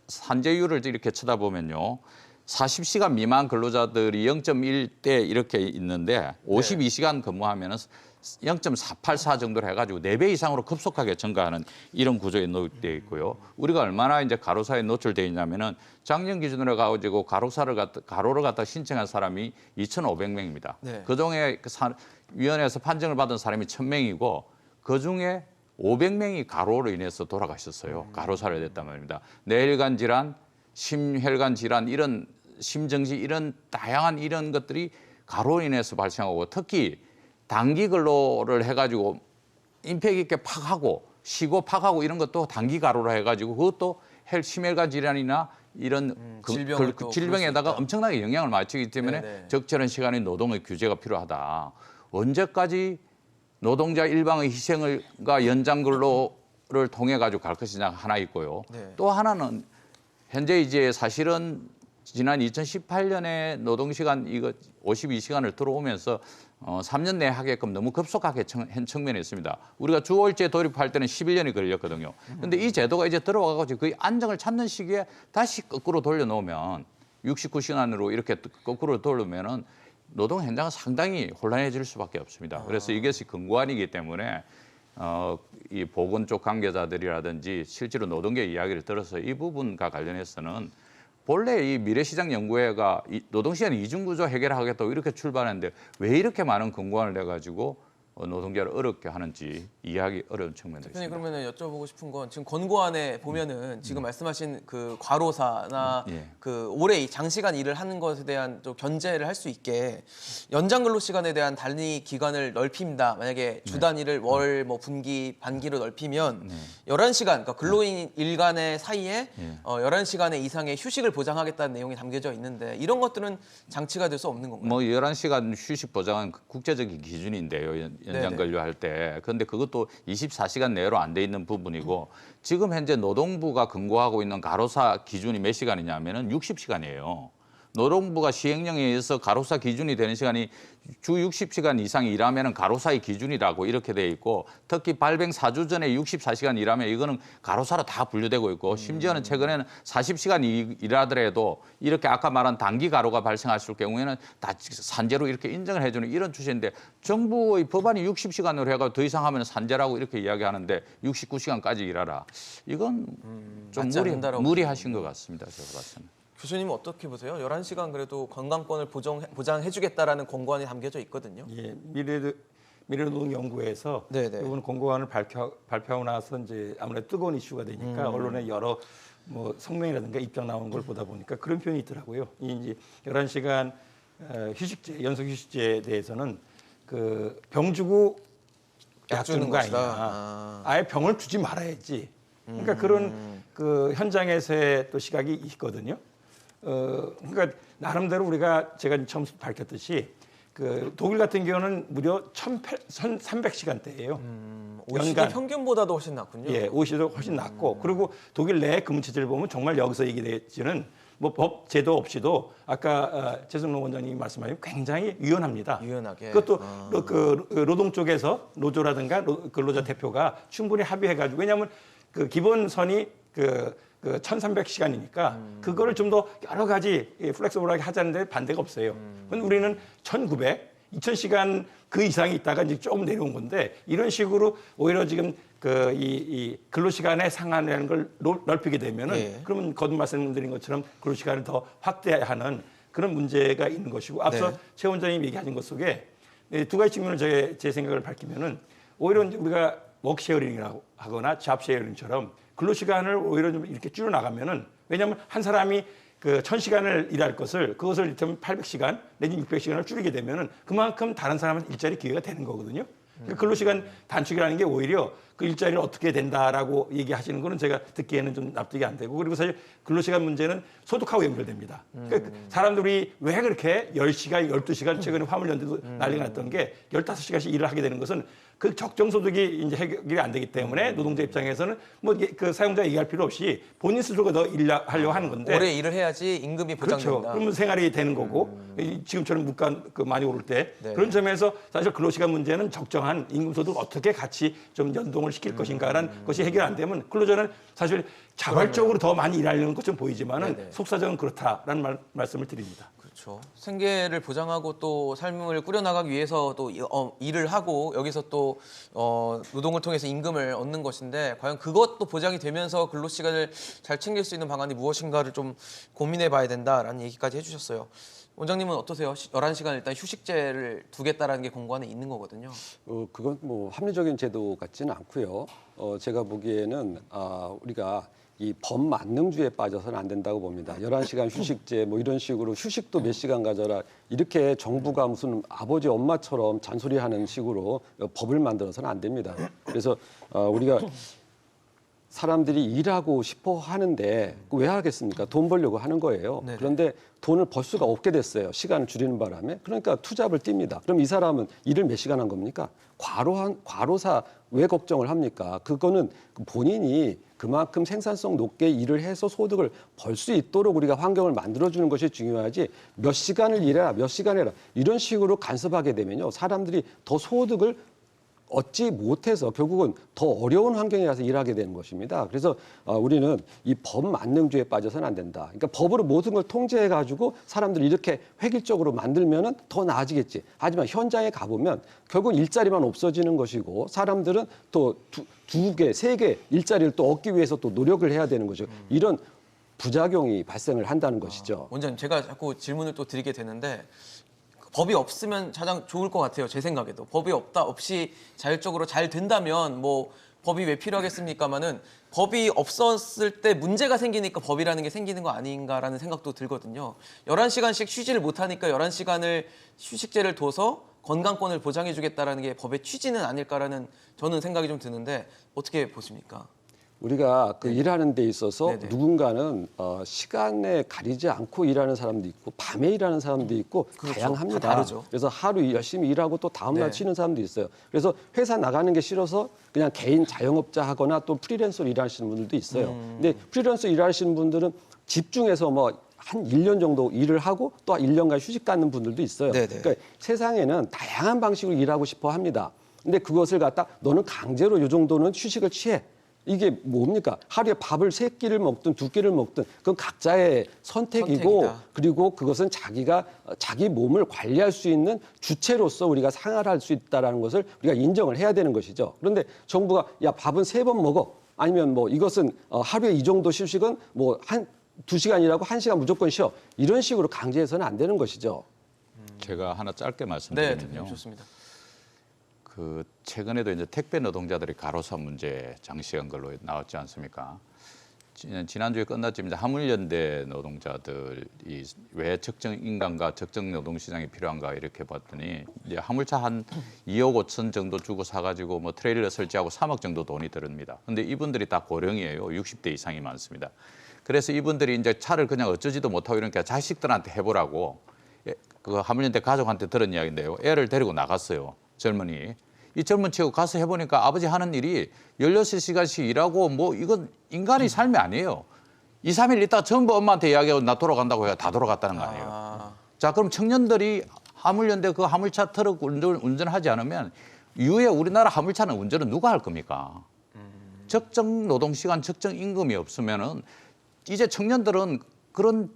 산재율을 이렇게 쳐다보면요. 40시간 미만 근로자들이 0.1대 이렇게 있는데 52시간 근무하면은 0.484 정도로 해가지고 4배 이상으로 급속하게 증가하는 이런 구조에 노출되어 있고요. 우리가 얼마나 이제 가로사에 노출되어 있냐면은 작년 기준으로 가지고 가로를 갖다 신청한 사람이 2,500명입니다. 네. 그중에 위원회에서 판정을 받은 사람이 1,000명이고 그중에 500명이 가로로 인해서 돌아가셨어요. 가로사를 냈단 말입니다. 뇌혈관 질환, 심혈관 질환 이런 심정지 이런 다양한 이런 것들이 가로로 인해서 발생하고 특히 단기 근로를 해가지고 임팩 있게 팍 하고 쉬고 팍 하고 이런 것도 단기 가로로 해가지고 그것도 심혈관 질환이나 이런 질병에다가 엄청나게 영향을 미치기 때문에 네네. 적절한 시간의 노동의 규제가 필요하다. 언제까지 노동자 일방의 희생과 연장 근로를 통해 가지고 갈 것이냐 하나 있고요. 네. 또 하나는 현재 이제 사실은 지난 2018년에 노동시간 이거 52시간을 들어오면서 3년 내에 하게끔 너무 급속하게 한 측면이 있습니다. 우리가 주월제 도입할 때는 11년이 걸렸거든요. 그런데 이 제도가 이제 들어와가지고 거의 안정을 찾는 시기에 다시 거꾸로 돌려놓으면 69시간으로 이렇게 거꾸로 돌리면은 노동 현장은 상당히 혼란해질 수밖에 없습니다. 그래서 이것이 근거안이기 때문에 이 보건 쪽 관계자들이라든지 실제로 노동계 이야기를 들어서 이 부분과 관련해서는 본래 이 미래시장연구회가 노동시간 이중구조 해결하겠다고 이렇게 출발했는데 왜 이렇게 많은 근거안을 내가지고 노동자를 어렵게 하는지 이해하기 어려운 측면도 대표님 있습니다. 그러면은 여쭤보고 싶은 건 지금 권고안에 보면은 지금 말씀하신 그 과로사나 예. 그 오래 장시간 일을 하는 것에 대한 좀 견제를 할 수 있게 연장 근로 시간에 대한 단위 기간을 넓힙니다. 만약에 주 단위를 월 뭐 분기 반기로 넓히면 11시간 그러니까 근로인 일간의 사이에 11시간의 이상의 휴식을 보장하겠다는 내용이 담겨져 있는데 이런 것들은 장치가 될 수 없는 건가요? 뭐 11시간 휴식 보장은 국제적인 기준인데요. 연장 근로할 때. 그런데 그것도 24시간 내로 안 돼 있는 부분이고 지금 현재 노동부가 근거하고 있는 가로사 기준이 몇 시간이냐면은 60시간이에요. 노동부가 시행령에 의해서 가로사 기준이 되는 시간이 주 60시간 이상 일하면 가로사의 기준이라고 이렇게 돼 있고 특히 발병 4주 전에 64시간 일하면 이거는 가로사로 다 분류되고 있고 심지어는 최근에는 40시간 일하더라도 이렇게 아까 말한 단기 가로가 발생했을 경우에는 다 산재로 이렇게 인정을 해주는 이런 추세인데 정부의 법안이 60시간으로 해가지고 더 이상 하면 산재라고 이렇게 이야기하는데 69시간까지 일하라. 이건 좀 맞지 않는다라고 무리하신 것 같습니다. 제가 봤을 때는. 교수님은 어떻게 보세요? 11시간 그래도 건강권을 보장해주겠다라는 권고안이 담겨져 있거든요. 예, 미래노동연구회에서 네네. 이번 공고안을 발표하고 나서 이제 아무래도 뜨거운 이슈가 되니까 언론에 여러 뭐 성명이라든가 입장 나오는 걸 보다 보니까 그런 표현이 있더라고요. 이 이제 11시간 휴식제, 연속 휴식제에 대해서는 그 병 주고 약 주는 거 아니냐. 아예 병을 주지 말아야지. 그러니까 그런 그 현장에서의 또 시각이 있거든요. 그러니까 나름대로 우리가 제가 처음 밝혔듯이 그 독일 같은 경우는 무려 1,300시간대예요. OECD 평균보다도 훨씬 낮군요. 예, OECD도 훨씬 낮고 그리고 독일 내 근무체제를 보면 정말 여기서 얘기되지는 뭐 법 제도 없이도 아까 최승록 원장님이 말씀하신 굉장히 유연합니다. 유연하게. 그것도 그 노동 쪽에서 노조라든가 근로자 대표가 충분히 합의해가지고 왜냐하면 그 기본선이 그 1,300시간이니까 그거를 좀 더 여러 가지 플렉서블하게 하자는데 반대가 없어요. 근데 우리는 1,900, 2,000시간 그 이상이 있다가 이제 조금 내려온 건데 이런 식으로 오히려 지금 이 근로시간의 상한이라는 걸 넓히게 되면은 네. 그러면 거듭 말씀드린 것처럼 근로시간을 더 확대하는 그런 문제가 있는 것이고 앞서 네. 최 원장님 얘기하신 것 속에 두 가지 측면을 제 생각을 밝히면은 오히려 이제 우리가 워크쉐어링이라고 하거나 잡쉐어링처럼 근로시간을 오히려 좀 이렇게 줄여 나가면은 왜냐하면 한 사람이 그 1,000시간을 일할 것을 그것을 이를테면 800시간 내지 600시간을 줄이게 되면은 그만큼 다른 사람한테 일자리 기회가 되는 거거든요. 그러니까 근로시간 단축이라는 게 오히려 그 일자리를 어떻게 된다라고 얘기하시는 거는 제가 듣기에는 좀 납득이 안 되고 그리고 사실 근로시간 문제는 소득하고 연결됩니다. 그러니까 사람들이 왜 그렇게 10시간, 12시간 최근에 화물연대도 난리가 났던 게 15시간씩 일을 하게 되는 것은 그 적정 소득이 이제 해결이 안 되기 때문에 노동자 입장에서는 뭐 그 사용자 얘기할 필요 없이 본인 스스로가 더 일하려고 하는 건데 오래 일을 해야지 임금이 보장된다. 그렇죠. 그러면 생활이 되는 거고 지금처럼 물가 많이 오를 때 네. 그런 점에서 사실 근로시간 문제는 적정한 임금소득을 어떻게 같이 좀 연동을 시킬 것인가라는 것이 해결 안 되면 근로자는 사실 자발적으로 더 많이 일하려는 것처럼 보이지만은 네네. 속사정은 그렇다라는 말씀을 드립니다. 그렇죠. 생계를 보장하고 또 삶을 꾸려나가기 위해서 또 일을 하고 여기서 또 노동을 통해서 임금을 얻는 것인데 과연 그것도 보장이 되면서 근로시간을 잘 챙길 수 있는 방안이 무엇인가를 좀 고민해 봐야 된다라는 얘기까지 해주셨어요. 원장님은 어떠세요? 11시간 일단 휴식제를 두겠다라는 게 권고안에 있는 거거든요. 그건 뭐 합리적인 제도 같지는 않고요. 제가 보기에는 우리가 이 법만능주의에 빠져서는 안 된다고 봅니다. 11시간 휴식제 뭐 이런 식으로 휴식도 몇 시간 가져라 이렇게 정부가 무슨 아버지 엄마처럼 잔소리하는 식으로 법을 만들어서는 안 됩니다. 그래서 우리가 사람들이 일하고 싶어 하는데 왜 하겠습니까? 돈 벌려고 하는 거예요. 네네. 그런데 돈을 벌 수가 없게 됐어요. 시간을 줄이는 바람에. 그러니까 투잡을 띱니다. 그럼 이 사람은 일을 몇 시간 한 겁니까? 과로사 왜 걱정을 합니까? 그거는 본인이 그만큼 생산성 높게 일을 해서 소득을 벌 수 있도록 우리가 환경을 만들어주는 것이 중요하지 몇 시간을 일해라, 몇 시간 해라 이런 식으로 간섭하게 되면요. 사람들이 더 소득을 얻지 못해서 결국은 더 어려운 환경에 가서 일하게 되는 것입니다. 그래서 우리는 이 법만능주의에 빠져서는 안 된다. 그러니까 법으로 모든 걸 통제해가지고 사람들이 이렇게 획일적으로 만들면은 더 나아지겠지. 하지만 현장에 가보면 결국 일자리만 없어지는 것이고 사람들은 또 두 개, 세 개 일자리를 또 얻기 위해서 또 노력을 해야 되는 거죠. 이런 부작용이 발생을 한다는 것이죠. 원장님 제가 자꾸 질문을 또 드리게 되는데 법이 없으면 가장 좋을 것 같아요. 제 생각에도 법이 없이 자율적으로 잘 된다면 뭐 법이 왜 필요하겠습니까마는 법이 없었을 때 문제가 생기니까 법이라는 게 생기는 거 아닌가라는 생각도 들거든요. 11시간씩 쉬지를 못하니까 11시간을 휴식제를 둬서 건강권을 보장해 주겠다라는 게 법의 취지는 아닐까라는 저는 생각이 좀 드는데 어떻게 보십니까? 우리가 그 일하는 데 있어서 네네. 누군가는 시간에 가리지 않고 일하는 사람도 있고 밤에 일하는 사람도 있고 그렇죠. 다양합니다. 다 다르죠. 그래서 하루 열심히 일하고 또 다음날 네. 쉬는 사람도 있어요. 그래서 회사 나가는 게 싫어서 그냥 개인 자영업자 하거나 또 프리랜서로 일하시는 분들도 있어요. 근데 프리랜서 일하시는 분들은 집중해서 뭐 한 1년 정도 일을 하고 또 1년간 휴식 갖는 분들도 있어요. 네네. 그러니까 세상에는 다양한 방식으로 일하고 싶어 합니다. 근데 그것을 갖다 너는 강제로 이 정도는 휴식을 취해. 이게 뭡니까? 하루에 밥을 3끼를 먹든 2끼를 먹든 그건 각자의 선택이고 선택이다. 그리고 그것은 자기가 자기 몸을 관리할 수 있는 주체로서 우리가 생활할 수 있다는 것을 우리가 인정을 해야 되는 것이죠. 그런데 정부가 야 밥은 3번 먹어. 아니면 뭐 이것은 하루에 이 정도 휴식은 뭐 한 2시간이라고 1시간 무조건 쉬어. 이런 식으로 강제해서는 안 되는 것이죠. 제가 하나 짧게 네, 말씀드리면요. 대표님 좋습니다. 그 최근에도 이제 택배 노동자들이 가로사 문제 장시간 근로 나왔지 않습니까? 지난주에 끝났지만 이제 화물연대 노동자들이 왜 적정 인간과 적정 노동 시장이 필요한가 이렇게 봤더니 이제 화물차 한 2억 5천 정도 주고 사가지고 뭐 트레일러 설치하고 3억 정도 돈이 들습니다. 근데 이분들이 다 고령이에요. 60대 이상이 많습니다. 그래서 이분들이 이제 차를 그냥 어쩌지도 못하고 이러니까 자식들한테 해보라고 그 화물연대 가족한테 들은 이야기인데요. 애를 데리고 나갔어요. 젊은이. 이 젊은 친구 가서 해보니까 아버지 하는 일이 16시간씩 일하고 뭐 이건 인간의 삶이 아니에요. 2, 3일 있다가 전부 엄마한테 이야기하고 나 돌아간다고 해야 다 돌아갔다는 거 아니에요. 자, 그럼 청년들이 화물연대 그 화물차 트럭 운전하지 않으면 이후에 우리나라 화물차는 운전은 누가 할 겁니까? 적정 노동시간, 적정 임금이 없으면은 이제 청년들은 그런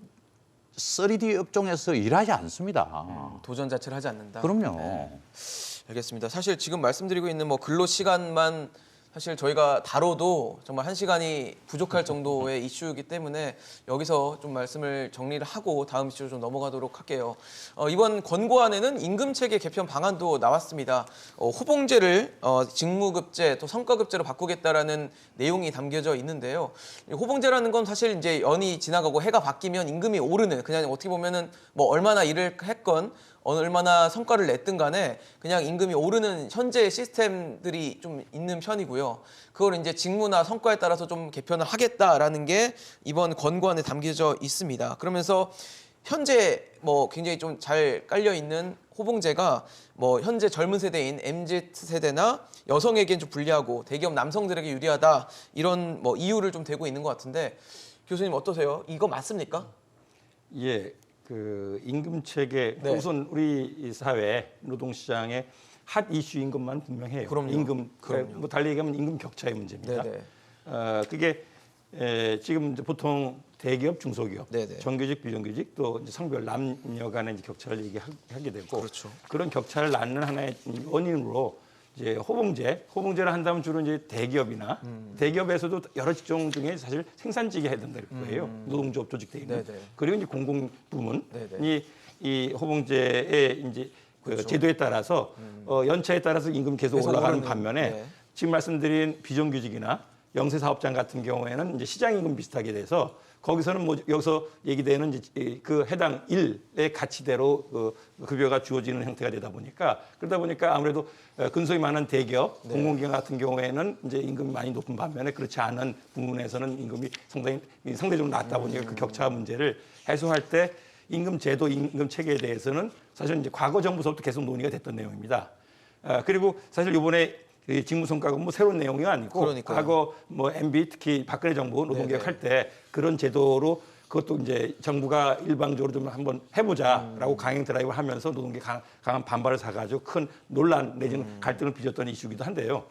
3D 업종에서 일하지 않습니다. 도전 자체를 하지 않는다. 그럼요. 네. 알겠습니다. 사실 지금 말씀드리고 있는 뭐 근로 시간만 사실 저희가 다뤄도 정말 1시간이 부족할 정도의 이슈이기 때문에 여기서 좀 말씀을 정리를 하고 다음 이슈로 좀 넘어가도록 할게요. 이번 권고안에는 임금체계 개편 방안도 나왔습니다. 호봉제를 직무급제 또 성과급제로 바꾸겠다라는 내용이 담겨져 있는데요. 호봉제라는 건 사실 이제 연이 지나가고 해가 바뀌면 임금이 오르는 그냥 어떻게 보면은 뭐 얼마나 일을 했건 얼마나 성과를 냈든 간에 그냥 임금이 오르는 현재 시스템들이 좀 있는 편이고요. 그걸 이제 직무나 성과에 따라서 좀 개편을 하겠다라는 게 이번 권고안에 담겨져 있습니다. 그러면서 현재 뭐 굉장히 좀 잘 깔려 있는 호봉제가 뭐 현재 젊은 세대인 MZ 세대나 여성에겐 좀 불리하고 대기업 남성들에게 유리하다 이런 뭐 이유를 좀 대고 있는 것 같은데 교수님 어떠세요? 이거 맞습니까? 예, 그 임금 체계 네. 우선 우리 이 사회 노동 시장의 핫 이슈인 것만 분명해요. 그럼요. 임금 그럼요. 뭐 달리 얘기하면 임금 격차의 문제입니다. 네네. 그게 지금 이제 보통 대기업, 중소기업, 네네. 정규직, 비정규직 또 이제 성별 남녀 간의 이제 격차를 얘기하게 되고 그렇죠. 그런 격차를 낳는 하나의 원인으로 이제 호봉제를 한다면 주로 이제 대기업이나 대기업에서도 여러 직종 중에 사실 생산직에 해당될 거예요. 노동조합 조직돼 있는. 네네. 그리고 이제 공공 부문이 네네. 이 호봉제의 이제 그 제도에 따라서 연차에 따라서 임금 계속 계속 올라가는 오르는, 반면에 네. 지금 말씀드린 비정규직이나 영세 사업장 같은 경우에는 이제 시장 임금 비슷하게 돼서 거기서는 뭐 여기서 얘기되는 이제 그 해당 일의 가치대로 그 급여가 주어지는 형태가 되다 보니까 그러다 보니까 아무래도 근소히 많은 대기업, 공공기관 같은 경우에는 이제 임금이 많이 높은 반면에 그렇지 않은 부문에서는 임금이 상대적으로 낮다 보니까 그 격차 문제를 해소할 때 임금 제도, 임금 체계에 대해서는 사실 이제 과거 정부서부터 계속 논의가 됐던 내용입니다. 그리고 사실 이번에 직무성과금 뭐 새로운 내용이 아니고 그러니까요. 과거 뭐 MB 특히 박근혜 정부 노동개혁 할 때 그런 제도로 그것도 이제 정부가 일방적으로 좀 한번 해보자라고 강행 드라이브 하면서 노동계 강한 반발을 사가지고 큰 논란 내지는 갈등을 빚었던 이슈이기도 한데요.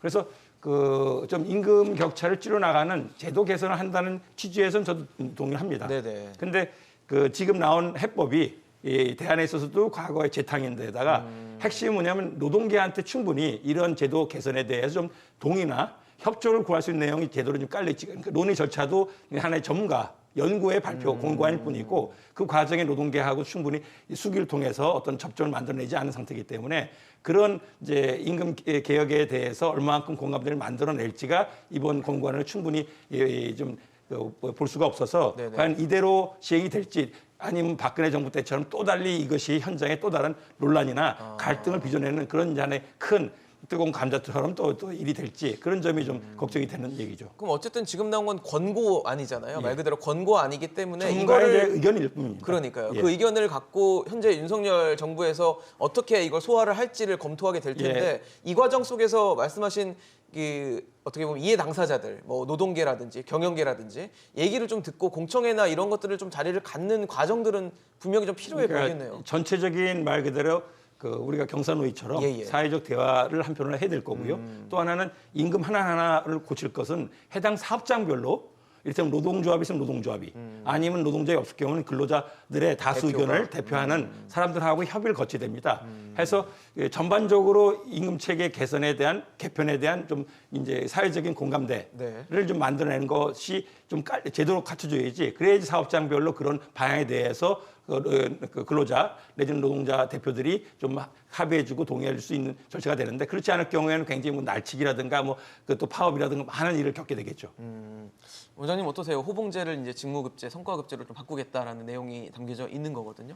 그래서 그 좀 임금 격차를 줄여나가는 제도 개선을 한다는 취지에서는 저도 동의를 합니다. 네네. 근데 그 지금 나온 해법이 이 대안에 있어서도 과거의 재탕인데다가 핵심이 뭐냐면 노동계한테 충분히 이런 제도 개선에 대해서 좀 동의나 협조를 구할 수 있는 내용이 제대로 좀 깔려있지. 그러니까 논의 절차도 하나의 전문가 연구의 발표 공고일 뿐이고 그 과정에 노동계하고 충분히 수기를 통해서 어떤 접점을 만들어내지 않은 상태이기 때문에 그런 이제 임금 개혁에 대해서 얼마만큼 공감대를 만들어낼지가 이번 공고안을 충분히 좀 볼 수가 없어서 네네. 과연 이대로 시행이 될지 아니면 박근혜 정부 때처럼 또 달리 이것이 현장의 또 다른 논란이나 갈등을 빚어내는 그런 이제 하나의 큰 뜨거운 감자처럼 또 일이 될지 그런 점이 좀 걱정이 되는 얘기죠. 그럼 어쨌든 지금 나온 건 권고 아니잖아요. 말 그대로 권고 아니기 때문에 전문가의 이거를 의견일 뿐입니다. 그러니까요. 예. 그 의견을 갖고 현재 윤석열 정부에서 어떻게 이걸 소화를 할지를 검토하게 될 텐데 이 과정 속에서 말씀하신 그 어떻게 보면 이해 당사자들, 뭐 노동계라든지 경영계라든지 얘기를 좀 듣고 공청회나 이런 것들을 좀 자리를 갖는 과정들은 분명히 좀 필요해 보이겠네요. 전체적인 말 그대로 그 우리가 경사노위처럼 예. 사회적 대화를 한편으로 해야 될 거고요. 또 하나는 임금 하나하나를 고칠 것은 해당 사업장별로 이를테면 노동조합이 있으면 노동조합이 아니면 노동자가 없을 경우는 근로자들의 다수 의견을 대표하는 사람들하고 협의를 거쳐야 됩니다. 해서 전반적으로 임금 체계 개선에 대한 개편에 대한 좀 이제 사회적인 공감대를 좀 만들어내는 것이 좀 제대로 갖춰줘야지. 그래야지 사업장별로 그런 방향에 대해서 그 근로자 내지는 노동자 대표들이 좀 합의해주고 동의할 수 있는 절차가 되는데 그렇지 않을 경우에는 굉장히 뭐 날치기라든가 뭐 또 파업이라든가 많은 일을 겪게 되겠죠. 원장님 어떠세요? 호봉제를 이제 직무급제, 성과급제로 좀 바꾸겠다라는 내용이 담겨져 있는 거거든요.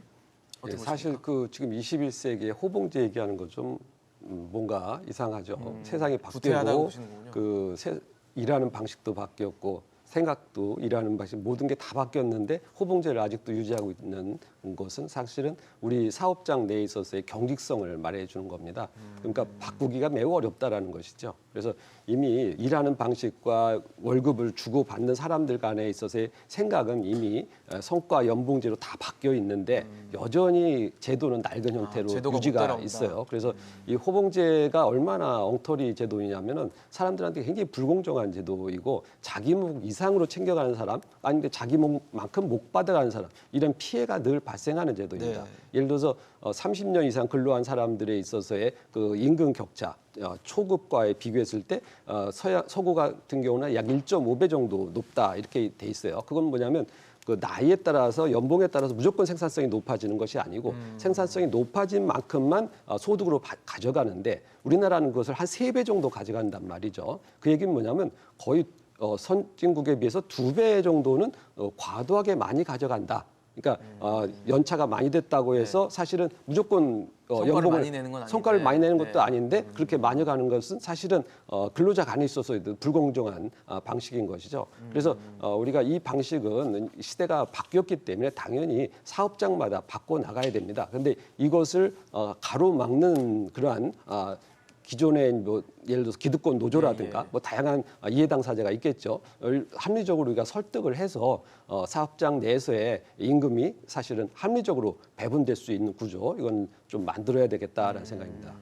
어떻게 보십니까? 사실 그 지금 21세기에 호봉제 얘기하는 거 좀 뭔가 이상하죠. 세상이 구태하다고 바뀌고 보시는군요. 일하는 방식도 바뀌었고 생각도 일하는 방식 모든 게 다 바뀌었는데 호봉제를 아직도 유지하고 있는 것은 사실은 우리 사업장 내에 있어서의 경직성을 말해주는 겁니다. 그러니까 바꾸기가 매우 어렵다라는 것이죠. 그래서 이미 일하는 방식과 월급을 주고 받는 사람들 간에 있어서의 생각은 이미 성과 연봉제로 다 바뀌어 있는데 여전히 제도는 낡은 형태로 제도가 못 유지가 따라온다. 있어요. 그래서 이 호봉제가 얼마나 엉터리 제도이냐면은 사람들한테 굉장히 불공정한 제도이고 자기 목 이상으로 챙겨가는 사람 아닌데 자기 목만큼 못 받아가는 사람 이런 피해가 늘 발생하는 제도입니다. 네. 예를 들어서 30년 이상 근로한 사람들에 있어서의 그 임금 격차 초급과에 비교했을 때 서구 같은 경우는 약 1.5배 정도 높다 이렇게 돼 있어요. 그건 뭐냐면 그 나이에 따라서 연봉에 따라서 무조건 생산성이 높아지는 것이 아니고 생산성이 높아진 만큼만 소득으로 가져가는데 우리나라는 그것을 한 3배 정도 가져간단 말이죠. 그 얘기는 뭐냐면 거의 선진국에 비해서 2배 정도는 과도하게 많이 가져간다. 그러니까 연차가 많이 됐다고 해서 사실은 무조건 성과를 많이 내는 건 아닌데. 성과를 많이 내는 것도 네. 아닌데 그렇게 많이 가는 것은 사실은 근로자 간에 있어서도 불공정한 방식인 것이죠. 그래서 우리가 이 방식은 시대가 바뀌었기 때문에 당연히 사업장마다 바꿔 나가야 됩니다. 그런데 이것을 가로막는 그러한 기존의 뭐 예를 들어서 기득권 노조라든가 뭐 다양한 이해 당사자가 있겠죠. 합리적으로 우리가 설득을 해서 사업장 내에서의 임금이 사실은 합리적으로 배분될 수 있는 구조 이건 좀 만들어야 되겠다라는 생각입니다.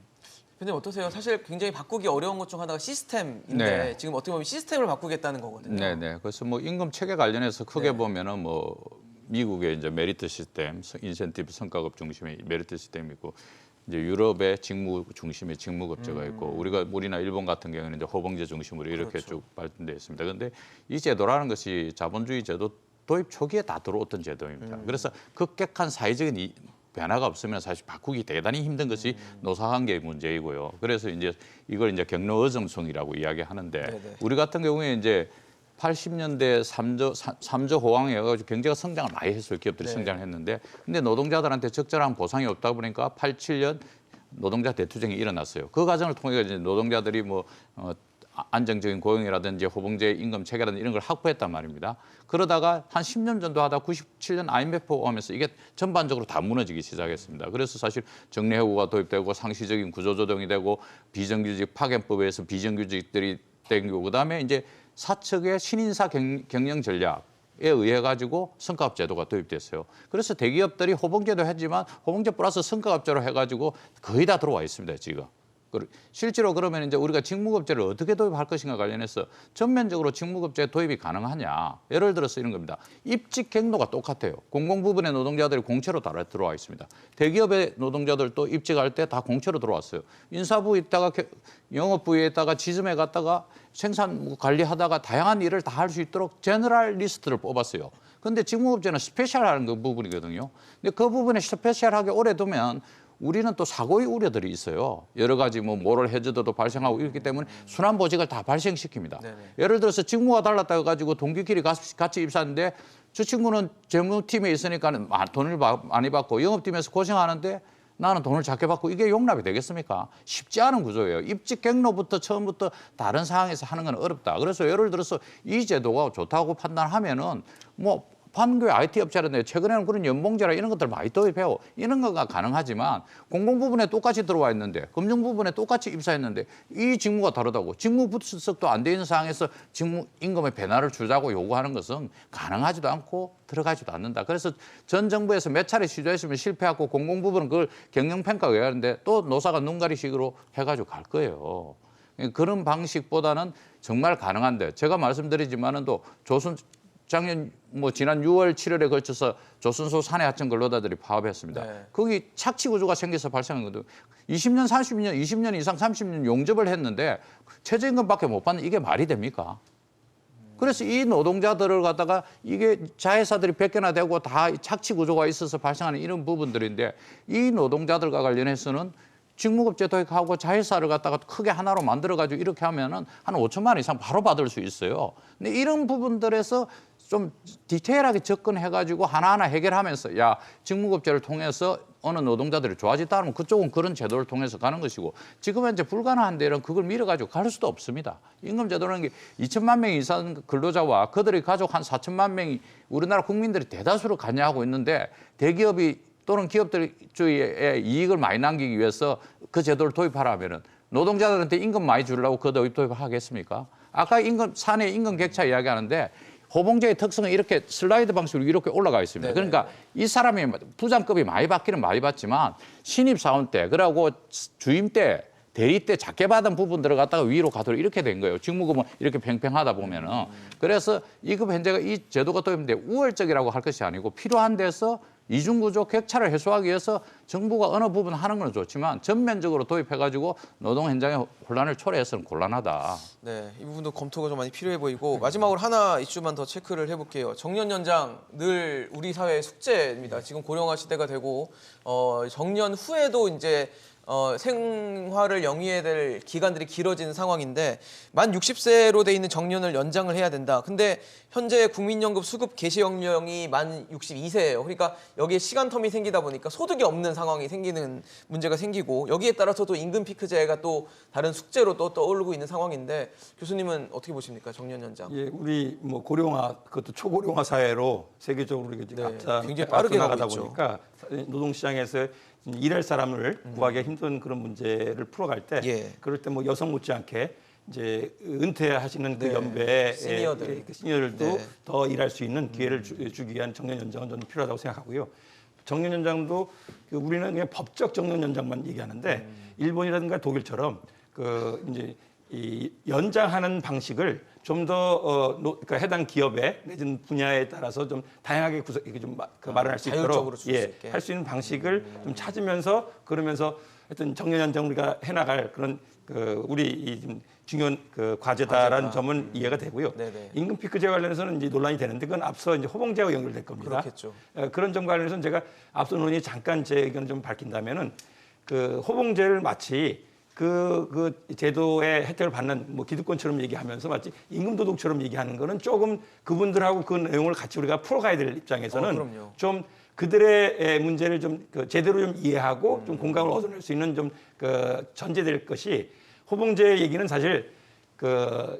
근데 어떠세요? 사실 굉장히 바꾸기 어려운 것 중 하나가 시스템인데 네. 지금 어떻게 보면 시스템을 바꾸겠다는 거거든요. 네네. 그래서 뭐 임금 체계 관련해서 크게 보면은 뭐 미국의 이제 메리트 시스템, 인센티브 성과급 중심의 메리트 시스템이고 이제 유럽의 직무 중심의 직무급제가 있고 우리나 일본 같은 경우는 이제 호봉제 중심으로 이렇게 그렇죠. 쭉 발전돼 있습니다. 그런데 이 제도라는 것이 자본주의 제도 도입 초기에 다 들어왔던 제도입니다. 그래서 급격한 사회적인 변화가 없으면 사실 바꾸기 대단히 힘든 것이 노사관계의 문제이고요. 그래서 이제 이걸 이제 경로의존성이라고 이야기하는데 네네. 우리 같은 경우에 이제 80년대 3조 호황에 가지고 경제가 성장을 많이 했어요. 기업들이 네. 성장을 했는데 근데 노동자들한테 적절한 보상이 없다 보니까 87년 노동자 대투쟁이 일어났어요. 그 과정을 통해 이제 노동자들이 뭐 안정적인 고용이라든지 호봉제 임금 체계라든지 이런 걸 확보했단 말입니다. 그러다가 한 10년 정도 하다 97년 IMF 오면서 이게 전반적으로 다 무너지기 시작했습니다. 그래서 사실 정리해고가 도입되고 상시적인 구조조정이 되고 비정규직 파견법에 의해서 비정규직들이 땡기고 그다음에 이제 사측의 신인사 경영 전략에 의해 가지고 성과급 제도가 도입됐어요. 그래서 대기업들이 호봉제도 했지만 호봉제 플러스 성과급제로 해가지고 거의 다 들어와 있습니다 지금. 실제로 그러면 이제 우리가 직무급제를 어떻게 도입할 것인가 관련해서 전면적으로 직무급제 도입이 가능하냐? 예를 들어서 이런 겁니다. 입직 경로가 똑같아요. 공공부문의 노동자들이 공채로 다 들어와 있습니다. 대기업의 노동자들도 입직할 때 다 공채로 들어왔어요. 인사부에 있다가 영업부에 있다가 지점에 갔다가 생산 관리하다가 다양한 일을 다 할 수 있도록 제너럴 리스트를 뽑았어요. 그런데 직무급제는 스페셜한 그 부분이거든요. 근데 그 부분에 스페셜하게 오래 두면 우리는 또 사고의 우려들이 있어요. 여러 가지 뭐 모럴 해저드도 발생하고 있기 때문에 순환 보직을 다 발생시킵니다. 네네. 예를 들어서 직무가 달랐다 해가지고 동기끼리 같이 입사하는데 저 친구는 재무팀에 있으니까 돈을 많이 받고 영업팀에서 고생하는데 나는 돈을 작게 받고 이게 용납이 되겠습니까? 쉽지 않은 구조예요. 입직 경로부터 처음부터 다른 상황에서 하는 건 어렵다. 그래서 예를 들어서 이 제도가 좋다고 판단하면은 뭐 판교의 IT 업체라든지 최근에는 그런 연봉제라 이런 것들 많이 도입해요. 이런 거가 가능하지만 공공 부분에 똑같이 들어와 있는데 금융 부분에 똑같이 입사했는데 이 직무가 다르다고 직무 분석도 안 돼 있는 상황에서 직무 임금의 변화를 주자고 요구하는 것은 가능하지도 않고 들어가지도 않는다. 그래서 전 정부에서 몇 차례 시도했으면 실패하고 공공 부분은 그걸 경영평가가 하는데 또 노사가 눈가리식으로 해가지고 갈 거예요. 그런 방식보다는 정말 가능한데 제가 말씀드리지만은 또 작년 지난 6월 7월에 걸쳐서 조선소 사내 하청 근로자들이 파업했습니다. 네. 거기 착취 구조가 생겨서 발생한 거거든요. 20년, 30년, 20년 이상 30년 용접을 했는데 최저임금밖에 못 받는 이게 말이 됩니까? 그래서 이 노동자들을 갖다가 이게 자회사들이 100개나 되고 다 착취 구조가 있어서 발생하는 이런 부분들인데 이 노동자들과 관련해서는 직무급제 도입하고 자회사를 갖다가 크게 하나로 만들어가지고 이렇게 하면은 한 5천만 원 이상 바로 받을 수 있어요. 근데 이런 부분들에서 좀 디테일하게 접근해가지고 하나하나 해결하면서 야 직무급제를 통해서 어느 노동자들이 좋아지다 하면 그쪽은 그런 제도를 통해서 가는 것이고 지금 현재 불가능한 데는 그걸 밀어가지고 갈 수도 없습니다. 임금제도라는 게 2천만 명 이상 근로자와 그들의 가족 한 4천만 명이 우리나라 국민들이 대다수를 관여하고 있는데 대기업이 또는 기업들의 이익을 많이 남기기 위해서 그 제도를 도입하라면은 노동자들한테 임금 많이 주려고 그 도입을 하겠습니까? 아까 사내 임금 격차 이야기하는데 호봉제의 특성은 이렇게 슬라이드 방식으로 이렇게 올라가 있습니다. 네네. 그러니까 이 사람이 부장급이 많이 받기는 많이 받지만 신입사원 때 그러고 주임 때 대리 때 작게 받은 부분들을 갖다가 위로 가도록 이렇게 된 거예요. 직무급은 이렇게 팽팽하다 보면은. 그래서 이급 현재가 이 제도가 도입되는데 우월적이라고 할 것이 아니고 필요한 데서 이중구조 격차를 해소하기 위해서 정부가 어느 부분 하는 건 좋지만 전면적으로 도입해가지고 노동 현장의 혼란을 초래해서는 곤란하다. 네, 이 부분도 검토가 좀 많이 필요해 보이고 마지막으로 하나 이슈만 더 체크를 해볼게요. 정년 연장 늘 우리 사회의 숙제입니다. 지금 고령화 시대가 되고 정년 후에도 이제 생활을 영위해야 될 기간들이 길어지는 상황인데 만 60세로 돼 있는 정년을 연장을 해야 된다. 근데 현재 국민연금 수급 개시 연령이 만 62세예요. 그러니까 여기에 시간 텀이 생기다 보니까 소득이 없는 상황이 생기는 문제가 생기고 여기에 따라서 또 임금 피크제가 또 다른 숙제로 또 떠오르고 있는 상황인데 교수님은 어떻게 보십니까? 정년 연장. 예, 우리 뭐 고령화 그것도 초고령화 사회로 세계적으로 이렇게 네, 굉장히 빠르게 나가다 가고 있죠. 보니까 노동시장에서 일할 사람을 구하기가 힘든 그런 문제를 풀어갈 때 예. 그럴 때 뭐 여성 못지않게 이제 은퇴하시는 그 네, 연배의 시니어들. 그 시니어들도 네. 더 일할 수 있는 기회를 주기 위한 정년 연장은 저는 필요하다고 생각하고요. 정년 연장도 우리는 그냥 법적 정년 연장만 얘기하는데 일본이라든가 독일처럼 이제 이 연장하는 방식을 좀 더 그러니까 해당 기업의 내진 분야에 따라서 좀 다양하게 이렇게 좀 마련할 수 있도록 자율적으로 줄수 있게. 할 수 있는 방식을 좀 찾으면서 그러면서 하여튼 정년 연장 우리가 해나갈 그런 우리 이 좀 중요한 과제다라는 점은 이해가 되고요. 네네. 임금 피크제 관련해서는 이제 논란이 되는데 그건 앞서 이제 호봉제와 연결될 겁니다. 그렇겠죠. 그런 점 관련해서는 제가 앞서 논의 잠깐 제 의견을 좀 밝힌다면은 호봉제를 마치 그 제도의 혜택을 받는 뭐 기득권처럼 얘기하면서 마치 임금 도둑처럼 얘기하는 거는 조금 그분들하고 그 내용을 같이 우리가 풀어가야 될 입장에서는 그럼요. 좀 그들의 문제를 좀 제대로 좀 이해하고 좀 공감을 얻어낼 수 있는 좀 전제될 것이 호봉제 얘기는 사실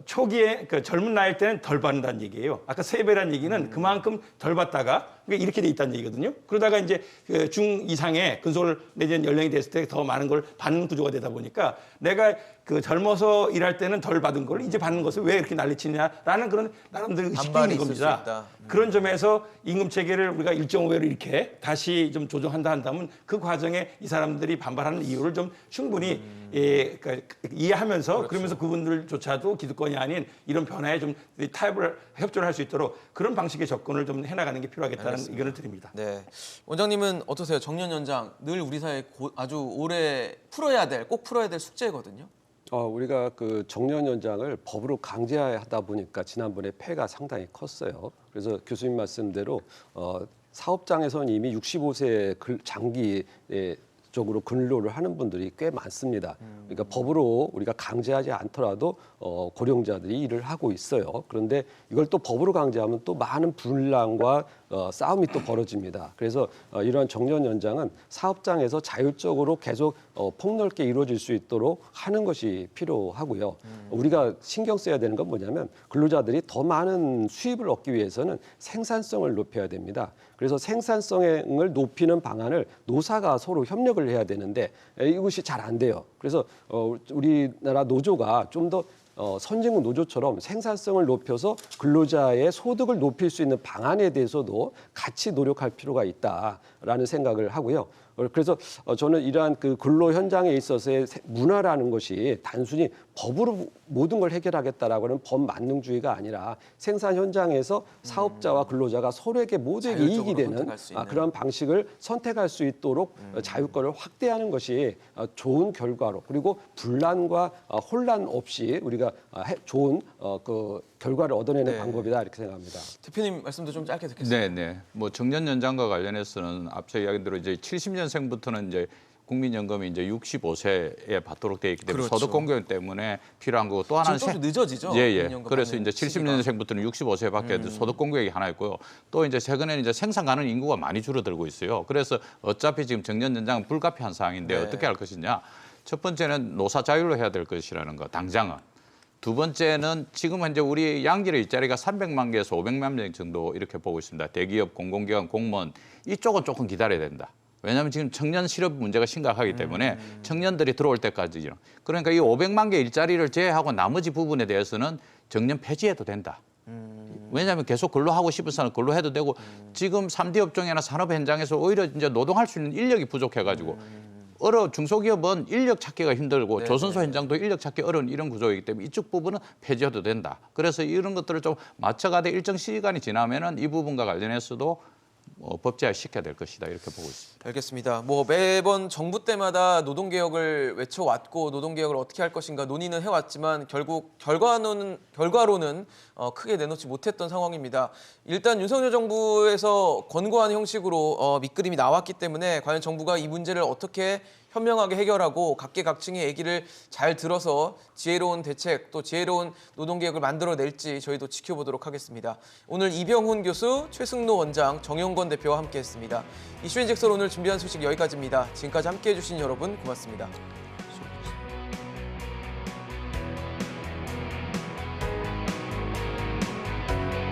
초기에 젊은 나이 때는 덜 받는다는 얘기예요. 아까 3배라는 얘기는 그만큼 덜 받다가 그러니까 이렇게 돼 있다는 얘기거든요. 그러다가 이제 중 이상의 근속을 내지는 연령이 됐을 때 더 많은 걸 받는 구조가 되다 보니까 내가 젊어서 일할 때는 덜 받은 걸 이제 받는 것을 왜 이렇게 난리치냐라는 그런 나름대로 의식이 반발이 있는 있을 수 겁니다. 있다. 그런 점에서 임금 체계를 우리가 1.5배로 이렇게 다시 좀 조정한다 한다면 그 과정에 이 사람들이 반발하는 이유를 좀 충분히 이해하면서 그렇죠. 그러면서 그분들조차도 기득권이 아닌 이런 변화에 좀 타협을 협조를 할 수 있도록 그런 방식의 접근을 좀 해나가는 게 필요하겠다는 의견을 드립니다. 네, 원장님은 어떠세요? 정년 연장 늘 우리 사회에 아주 오래 꼭 풀어야 될 숙제거든요. 우리가 그 정년 연장을 법으로 강제하다 보니까 지난번에 폐가 상당히 컸어요. 그래서 교수님 말씀대로 사업장에서는 이미 65세 장기 쪽으로 근로를 하는 분들이 꽤 많습니다. 그러니까 법으로 우리가 강제하지 않더라도 고령자들이 일을 하고 있어요. 그런데 이걸 또 법으로 강제하면 또 많은 분란과 싸움이 또 벌어집니다. 그래서 이러한 정년 연장은 사업장에서 자율적으로 계속 폭넓게 이루어질 수 있도록 하는 것이 필요하고요. 우리가 신경 써야 되는 건 뭐냐면 근로자들이 더 많은 수입을 얻기 위해서는 생산성을 높여야 됩니다. 그래서 생산성을 높이는 방안을 노사가 서로 협력을 해야 되는데 이것이 잘 안 돼요. 그래서 우리나라 노조가 좀 더 선진국 노조처럼 생산성을 높여서 근로자의 소득을 높일 수 있는 방안에 대해서도 같이 노력할 필요가 있다라는 생각을 하고요. 그래서 저는 이러한 그 근로 현장에 있어서의 문화라는 것이 단순히 법으로 모든 걸 해결하겠다라고 하는 법 만능주의가 아니라 생산 현장에서 사업자와 근로자가 서로에게 모두에게 이익이 되는 그런 방식을 선택할 수 있도록 자유권을 확대하는 것이 좋은 결과로 그리고 분란과 혼란 없이 우리가 좋은 그 결과를 얻어내는 방법이다 이렇게 생각합니다. 대표님 말씀도 좀 짧게 듣겠습니다. 네. 뭐 정년 연장과 관련해서는 앞서 이야기한 대로 이제 70년생부터는 이제 국민연금이 이제 65세에 받도록 되어 있기 때문에 그렇죠. 소득 공개 때문에 필요한 거고 또 하나는 지금 좀 늦어지죠. 예. 국민연금 그래서 받는 이제 시기가. 70년생부터는 65세에 받게 될 소득 공개액이 하나 있고요. 또 이제 최근에는 이제 생산 가능 인구가 많이 줄어들고 있어요. 그래서 어차피 지금 정년 연장은 불가피한 사항인데 네. 어떻게 할 것이냐? 첫 번째는 노사 자율로 해야 될 것이라는 거. 당장은. 두 번째는 지금 현재 우리 양질의 일자리가 300만 개에서 500만 명 정도 이렇게 보고 있습니다. 대기업, 공공기관, 공무원 이쪽은 조금 기다려야 된다. 왜냐하면 지금 청년 실업 문제가 심각하기 때문에 청년들이 들어올 때까지 그러니까 이 500만 개 일자리를 제외하고 나머지 부분에 대해서는 정년 폐지해도 된다. 왜냐하면 계속 근로하고 싶은 사람은 근로해도 되고 지금 3D 업종이나 산업 현장에서 오히려 이제 노동할 수 있는 인력이 부족해가지고 중소기업은 인력 찾기가 힘들고 조선소 현장도 인력 찾기 어려운 이런 구조이기 때문에 이쪽 부분은 폐지해도 된다. 그래서 이런 것들을 좀 맞춰가되 일정 시간이 지나면은 이 부분과 관련해서도 법제화 시켜야 될 것이다 이렇게 보고 있습니다. 알겠습니다. 뭐 매번 정부 때마다 노동개혁을 외쳐왔고 노동개혁을 어떻게 할 것인가 논의는 해왔지만 결국 결과로는 크게 내놓지 못했던 상황입니다. 일단 윤석열 정부에서 권고하는 형식으로 밑그림이 나왔기 때문에 과연 정부가 이 문제를 어떻게 현명하게 해결하고 각계각층의 얘기를 잘 들어서 지혜로운 대책 또 지혜로운 노동개혁을 만들어낼지 저희도 지켜보도록 하겠습니다. 오늘 이병훈 교수, 최승로 원장, 정용건 대표와 함께했습니다. 이슈앤잭설 오늘 준비한 소식 여기까지입니다. 지금까지 함께해 주신 여러분 고맙습니다.